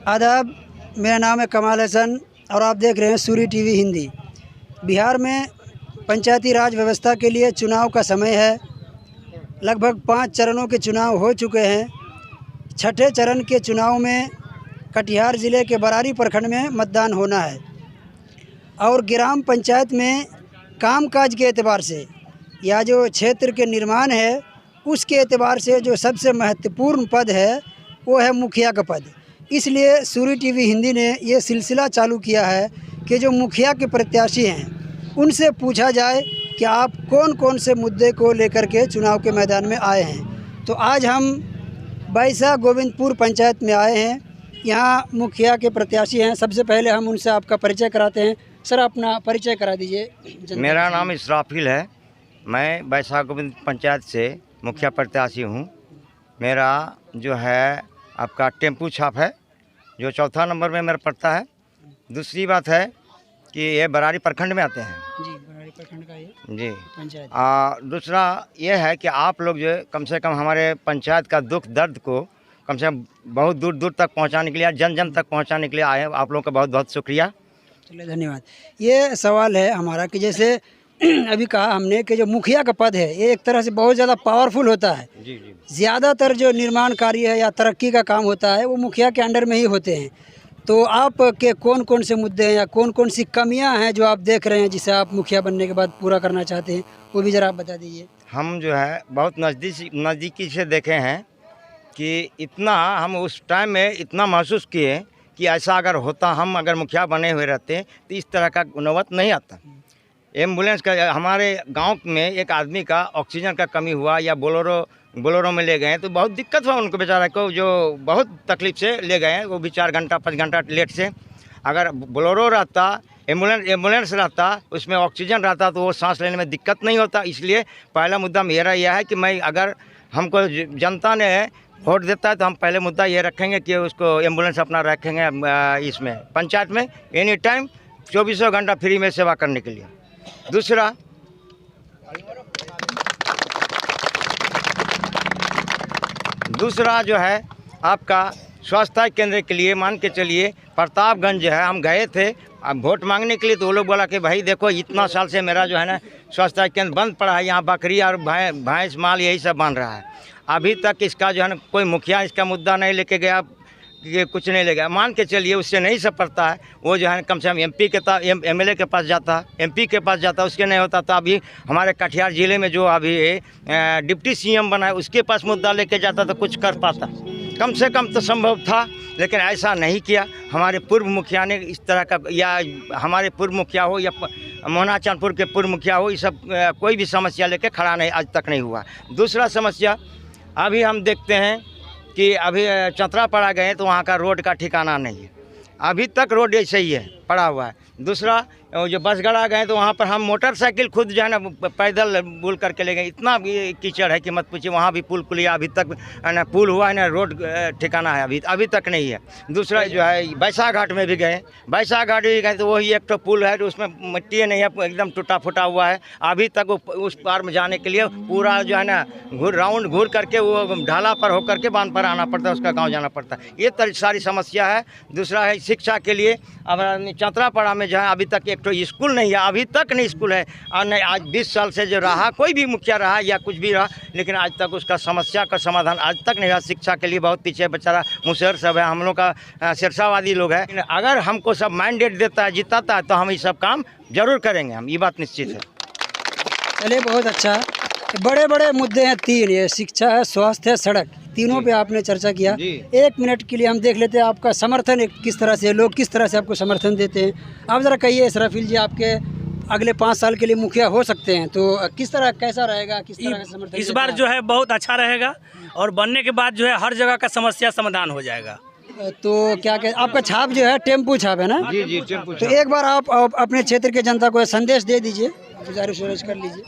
आदाब, मेरा नाम है कमाल हसन और आप देख रहे हैं सूरी टीवी हिंदी। बिहार में पंचायती राज व्यवस्था के लिए चुनाव का समय है। लगभग 5 चरणों के चुनाव हो चुके हैं। छठे चरण के चुनाव में कटिहार ज़िले के बरारी प्रखंड में मतदान होना है और ग्राम पंचायत में कामकाज के एतबार से या जो क्षेत्र के निर्माण है उसके एतबार से जो सबसे महत्वपूर्ण पद है वो है मुखिया का पद। इसलिए सूरी टीवी हिंदी ने ये सिलसिला चालू किया है कि जो मुखिया के प्रत्याशी हैं उनसे पूछा जाए कि आप कौन कौन से मुद्दे को लेकर के चुनाव के मैदान में आए हैं। तो आज हम बैसा गोविंदपुर पंचायत में आए हैं। यहाँ मुखिया के प्रत्याशी हैं। सबसे पहले हम उनसे आपका परिचय कराते हैं। सर, अपना परिचय करा दीजिए। मेरा नाम इसराफिल है। मैं बैसा गोविंद पंचायत से मुखिया प्रत्याशी हूँ। मेरा जो है आपका टेम्पू छाप है जो 4था नंबर में मेरा पड़ता है। दूसरी बात है कि ये बरारी प्रखंड में आते हैं जी, बरारी प्रखंड का ये जी पंचायत। दूसरा ये है कि आप लोग जो कम से कम हमारे पंचायत का दुख दर्द को कम से कम बहुत दूर दूर तक पहुंचाने के लिए, जन जन तक पहुंचाने के लिए आए हैं। आप लोगों का बहुत बहुत शुक्रिया। चलिए, धन्यवाद। ये सवाल है हमारा कि जैसे अभी कहा हमने कि जो मुखिया का पद है ये एक तरह से बहुत ज़्यादा पावरफुल होता है। जी जी। ज़्यादातर जो निर्माण कार्य है या तरक्की का काम होता है वो मुखिया के अंडर में ही होते हैं। तो आप के कौन कौन से मुद्दे हैं या कौन कौन सी कमियां हैं जो आप देख रहे हैं जिसे आप मुखिया बनने के बाद पूरा करना चाहते हैं, वो भी ज़रा आप बता दीजिए। हम जो है बहुत नज़दीकी से देखे हैं कि इतना हम उस टाइम में इतना महसूस किए कि ऐसा अगर होता, हम अगर मुखिया बने हुए रहते तो इस तरह का नौबत नहीं आता। एम्बुलेंस का हमारे गांव में एक आदमी का ऑक्सीजन का कमी हुआ या बोलोरो में ले गए तो बहुत दिक्कत हुआ उनको बेचारा को, जो बहुत तकलीफ से ले गए। वो भी 4 घंटा 5 घंटा लेट से। अगर बोलोरो रहता, एम्बुलेंस रहता, उसमें ऑक्सीजन रहता तो वो सांस लेने में दिक्कत नहीं होता। इसलिए पहला मुद्दा मेरा यह है कि मैं अगर हमको जनता ने वोट देता है तो हम पहले मुद्दा ये रखेंगे कि उसको एम्बुलेंस अपना रखेंगे इसमें पंचायत में एनी टाइम 24 घंटा फ्री में सेवा करने के लिए। दूसरा जो है आपका स्वास्थ्य केंद्र के लिए मान के चलिए प्रतापगंज है, हम गए थे अब वोट मांगने के लिए तो वो लोग बोला कि भाई देखो इतना साल से मेरा जो है ना स्वास्थ्य केंद्र बंद पड़ा है, यहाँ बकरी और भैंस माल यही सब बन रहा है। अभी तक इसका जो है ना कोई मुखिया इसका मुद्दा नहीं लेके गया कि कुछ नहीं ले गया। मान के चलिए उससे नहीं सब पड़ता है। वो जो है कम से कम एमपी के एमएलए के पास जाता, एमपी के पास जाता, उसके नहीं होता। तो अभी हमारे कटिहार ज़िले में जो अभी डिप्टी सीएम बना है उसके पास मुद्दा लेके जाता तो कुछ कर पाता, कम से कम तो संभव था। लेकिन ऐसा नहीं किया। हमारे पूर्व मुखिया ने इस तरह का, या हमारे पूर्व मुखिया हो या मोहना चांदपुर के पूर्व मुखिया हो, ये सब कोई भी समस्या लेके खड़ा नहीं आज तक नहीं हुआ। दूसरा समस्या अभी हम देखते हैं कि अभी चतरापाड़ा गए तो वहाँ का रोड का ठिकाना नहीं है, अभी तक रोड ऐसे ही है पड़ा हुआ है। दूसरा जो बसगढ़ा गए तो वहाँ पर हम मोटरसाइकिल खुद जो है ना पैदल बुल करके ले गए। इतना भी कीचड़ है कि मत पूछिए। वहाँ भी पुल खुलिया, अभी तक है ना पुल हुआ है ना, रोड ठिकाना है अभी तक नहीं है। दूसरा जो है बैसा घाट में भी गए, बैसा घाट भी गए तो वही एक तो पुल है तो उसमें मिट्टी नहीं है, एकदम टूटा फूटा हुआ है। अभी तक उस पार में जाने के लिए पूरा जो है ना राउंड घूर करके वो ढाला पर होकर के बांध पर आना पड़ता है, उसका गाँव जाना पड़ता है। ये सारी समस्या है। दूसरा है शिक्षा के लिए। अब चतरापाड़ा में जो है अभी तक एक तो स्कूल नहीं है, अभी तक नहीं स्कूल है। और नहीं आज 20 साल से जो रहा, कोई भी मुखिया रहा या कुछ भी रहा, लेकिन आज तक उसका समस्या का समाधान आज तक नहीं हुआ। शिक्षा के लिए बहुत पीछे बेचारा मुसहर सब है, हम लोग का सिरसावादी लोग है। अगर हमको सब मैंडेट देता है, जिताता है तो हम ये सब काम जरूर करेंगे, हम ये बात निश्चित है। चलिए, बहुत अच्छा। बड़े बड़े मुद्दे हैं 3, ये शिक्षा है, स्वास्थ्य है, सड़क, तीनों पे आपने चर्चा किया। 1 मिनट के लिए हम देख लेते हैं आपका समर्थन किस तरह से, लोग किस तरह से आपको समर्थन देते हैं। आप ज़रा कहिए इसराफिल जी, आपके अगले 5 साल के लिए मुखिया हो सकते हैं तो किस तरह, कैसा रहेगा, किस तरह का समर्थन इस बार जो है बहुत अच्छा रहेगा और बनने के बाद जो है हर जगह का समस्या समाधान हो जाएगा। तो क्या आपका छाप जो है टेम्पू छाप है ना? जी जी, टेम्पू तो एक बार आप अपने क्षेत्र के जनता को संदेश दे दीजिए, गुजारिश कर लीजिए।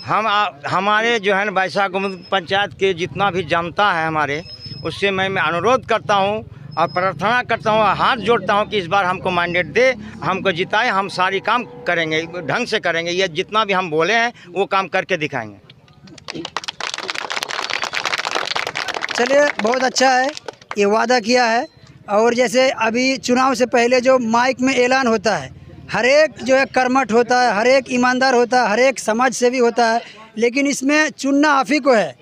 हमारे जो है ना बैसा गोविंद पंचायत के जितना भी जनता है हमारे, उससे मैं अनुरोध करता हूँ और प्रार्थना करता हूँ, हाथ जोड़ता हूँ कि इस बार हमको मैंडेट दे, हमको जिताए, हम सारी काम करेंगे, ढंग से करेंगे। ये जितना भी हम बोले हैं वो काम करके दिखाएंगे। चलिए, बहुत अच्छा है, ये वादा किया है और जैसे अभी चुनाव से पहले जो माइक में ऐलान होता है, हर एक जो है कर्मठ होता है, हर एक ईमानदार होता है, हर एक समाज सेवी होता है, लेकिन इसमें चुनना आप ही को है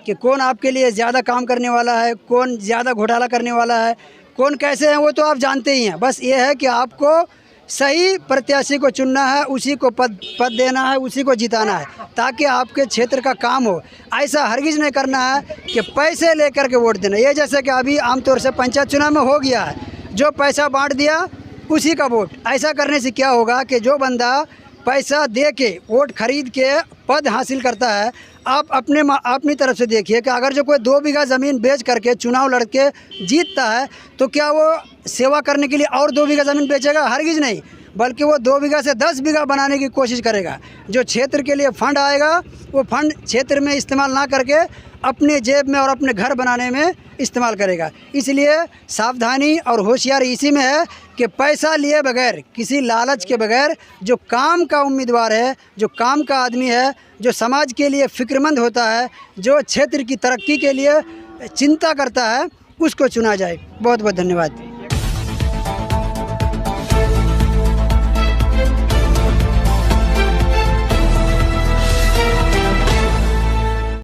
कि कौन आपके लिए ज़्यादा काम करने वाला है, कौन ज़्यादा घोटाला करने वाला है, कौन कैसे हैं वो तो आप जानते ही हैं। बस ये है कि आपको सही प्रत्याशी को चुनना है, उसी को पद देना है, उसी को जिताना है, ताकि आपके क्षेत्र का काम हो। ऐसा हरगिज़ नहीं करना है कि पैसे लेकर के वोट देना। ये जैसे कि अभी आमतौर से पंचायत चुनाव में हो गया है, जो पैसा बांट दिया उसी का वोट। ऐसा करने से क्या होगा कि जो बंदा पैसा दे के वोट खरीद के पद हासिल करता है, आप अपनी तरफ से देखिए कि अगर जो कोई 2 बीघा ज़मीन बेच करके चुनाव लड़ के जीतता है तो क्या वो सेवा करने के लिए और 2 बीघा ज़मीन बेचेगा? हरगिज़ नहीं, बल्कि वो 2 बीघा से 10 बीघा बनाने की कोशिश करेगा। जो क्षेत्र के लिए फंड आएगा वो फंड क्षेत्र में इस्तेमाल ना करके अपने जेब में और अपने घर बनाने में इस्तेमाल करेगा। इसलिए सावधानी और होशियारी इसी में है कि पैसा लिए बगैर, किसी लालच के बगैर जो काम का उम्मीदवार है, जो काम का आदमी है, जो समाज के लिए फ़िक्रमंद होता है, जो क्षेत्र की तरक्की के लिए चिंता करता है, उसको चुना जाए। बहुत बहुत धन्यवाद।